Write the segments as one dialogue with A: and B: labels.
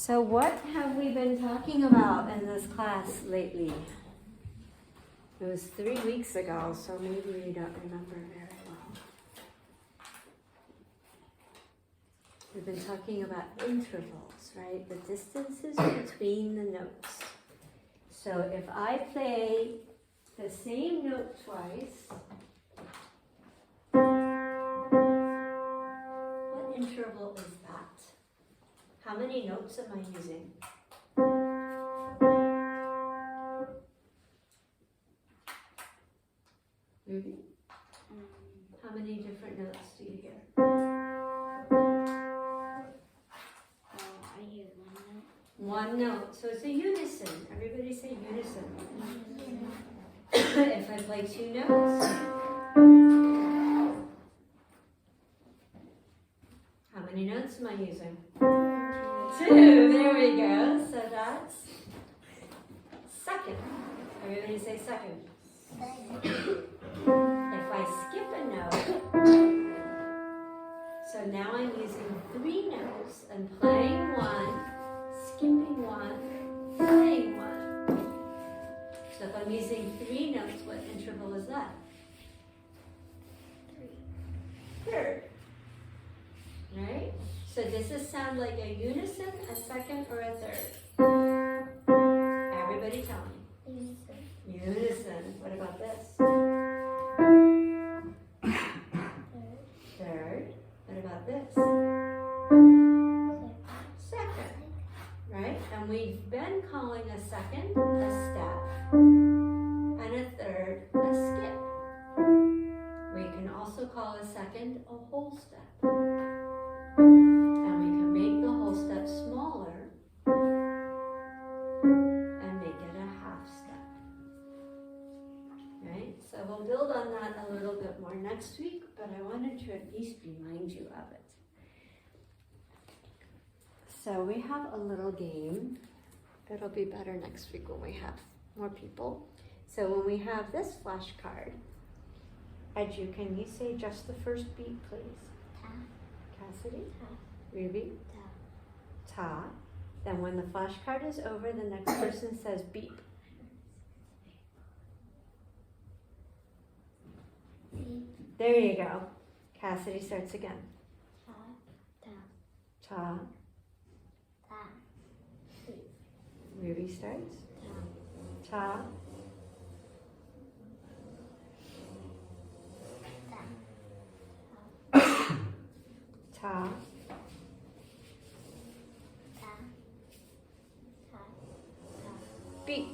A: So what have we been talking about in this class lately? It was 3 weeks ago, so maybe you don't remember very well. We've been talking about intervals, right? The distances between the notes. So if I play the same note twice, what interval is that? How many notes am I using? How many different notes do you hear?
B: I hear
A: One note. So it's a unison. Everybody say unison. If I play two notes, how many notes am I using? Two. There we go. So that's second. Everybody say second. If I skip a note, so now I'm using 3 notes and playing one, skipping one, playing one. So if I'm using 3 notes, what interval is that? Third. Right? So does this sound like a unison, a second, or a third? Everybody tell me. Unison. What about this? Third. What about this? Second. Right? And we've been calling a second a step and a third a skip. We can also call a second a whole step. And we can make the whole step smaller and make it a half step. Right? So we'll build on that a little bit more next week, but I wanted to at least remind you of it. So we have a little game. It'll be better next week when we have more people. So when we have this flashcard, Edu, can you say just the first beat, please?
B: Ta.
A: Cassidy?
B: Ta.
A: Ruby?
B: Ta.
A: Ta. Then when the flashcard is over, the next person says beep.
B: Beep.
A: There you go. Cassidy starts again.
B: Ta. Ta.
A: Ta.
B: Ta. Beep.
A: Ruby starts.
B: Ta.
A: Ta.
B: Ta.
A: Ta.
B: Ta. Ta.
A: Beep.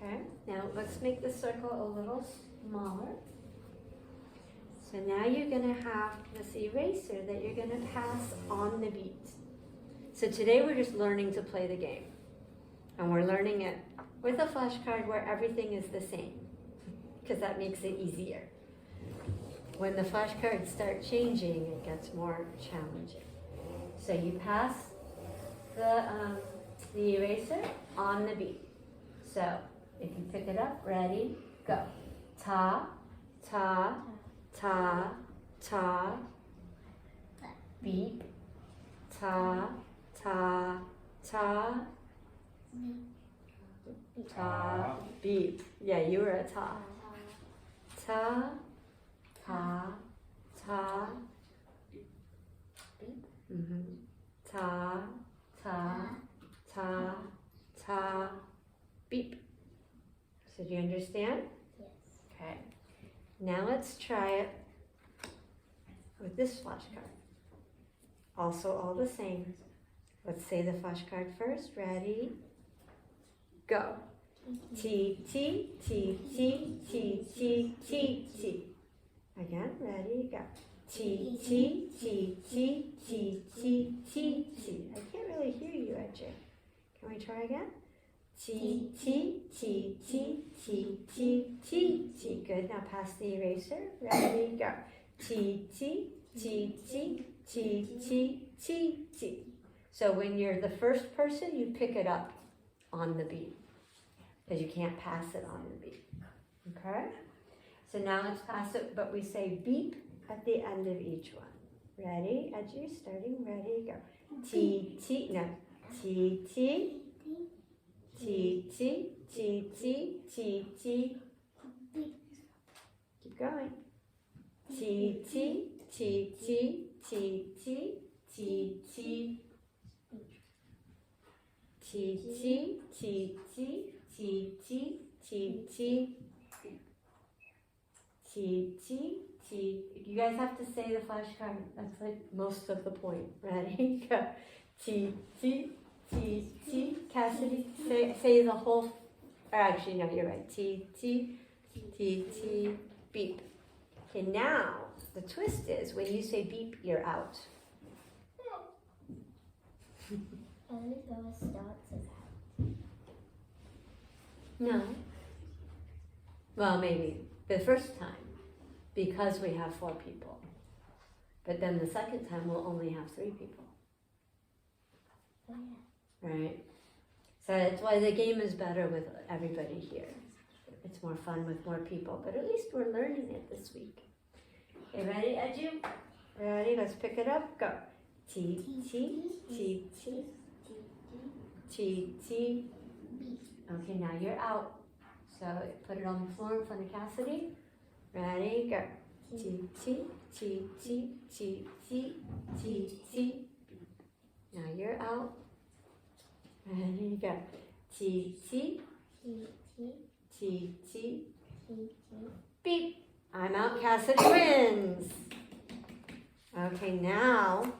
A: Okay. Now let's make the circle a little smaller. So now you're going to have this eraser that you're going to pass on the beat. So today we're just learning to play the game. And we're learning it with a flashcard where everything is the same, because that makes it easier. When the flashcards start changing, it gets more challenging. So you pass the eraser on the beat. So if you pick it up, ready, go. Ta, ta, ta, ta, beep, ta, ta, ta, ta, beep. Yeah, you were a ta. Ta, ta, ta,
B: Beep.
A: mm-hmm. Ta, ta, ta, ta, beep. So do you understand?
B: Yes.
A: Okay. Now let's try it with this flashcard. Also all the same. Let's say the flashcard first. Ready? Go. T, T, T, T, T, T, T, T. Again, ready, go. T, T, T, T, T, T, T, T. I can't really hear you, Edge. Can we try again? T, T, T, T, T, T, T, T. Good, now pass the eraser. Ready, go. T, T, T, T, T, T, T, T. So when you're the first person, you pick it up on the beat, because you can't pass it on the beat. Okay? So now let's pass it, but we say beep at the end of each one. Ready? Edgy, starting, ready, go. T, T, no. T, T, T, T, T, T, T, T. Keep going. T, T, T, T, T, T, T, T. T, T, T, T, T, T, T, T. T, T, T. You guys have to say the flashcard. That's like most of the point. Ready? Go. T, T, T, T. Cassidy, say the whole. Or actually, no, you're right. T, T, T, T, beep. Okay, now the twist is when you say beep, you're out.
B: Only those starts is out.
A: No. Well, maybe the first time because we have 4 people. But then the second time we'll only have 3 people.
B: Oh, yeah.
A: Right? So that's why the game is better with everybody here. It's more fun with more people, but at least we're learning it this week. Okay, ready, Edu? Ready? Let's pick it up. Go. T, T, T, T, T, T. Okay, now you're out. So put it on the floor in front of Cassidy. Ready? Go. T, T, T, T, T, T, T, T. Now you're out. Ready? Go. T, T,
B: T, T,
A: T, T.
B: T, T.
A: Beep. I'm out. Cassidy wins. Okay, now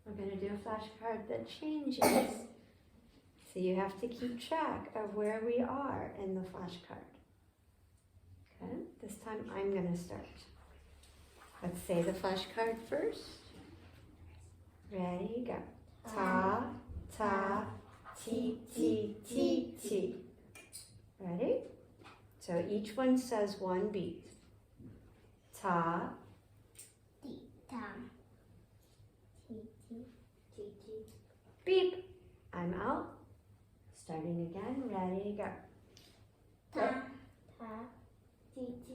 A: we're going to do a flashcard that changes. So you have to keep track of where we are in the flashcard. Okay, this time I'm going to start. Let's say the flashcard first. Ready, go. Ta, ta, ti, ti, ti, ti. Ready? So each one says one beat. Ta,
B: T, tam. T, T, T, T.
A: beep. I'm out. Starting again. Ready, go.
B: Ta, ta, T, T.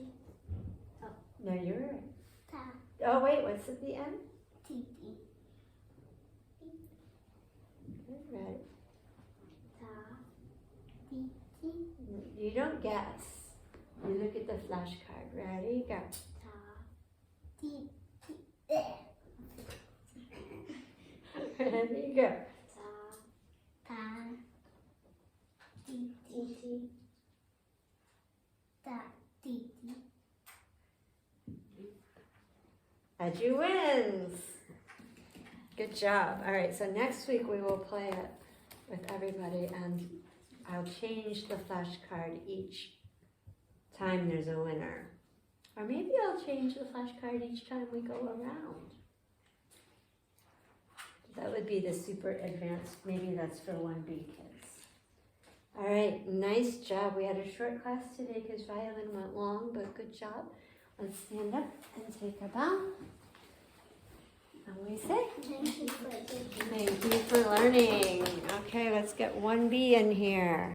A: Oh, no, you're right.
B: Ta,
A: Oh, wait, what's at the end?
B: T, T.
A: Okay, ready.
B: Ta, T, T.
A: You don't guess. You look at the flashcard. Ready, go.
B: Ta, T, T. Eh.
A: Ready, go.
B: Ta, ta, T, T, T. Ta, T, T.
A: Edu wins. Good job. All right, so next week we will play it with everybody and I'll change the flashcard each time there's a winner. Or maybe I'll change the flashcard each time we go around. That would be the super advanced. Maybe that's for 1B kids. All right, nice job. We had a short class today because violin went long, but good job. Let's stand up and take a bow. And we say,
B: Thank you for taking
A: thank you for learning. Okay, let's get 1B in here.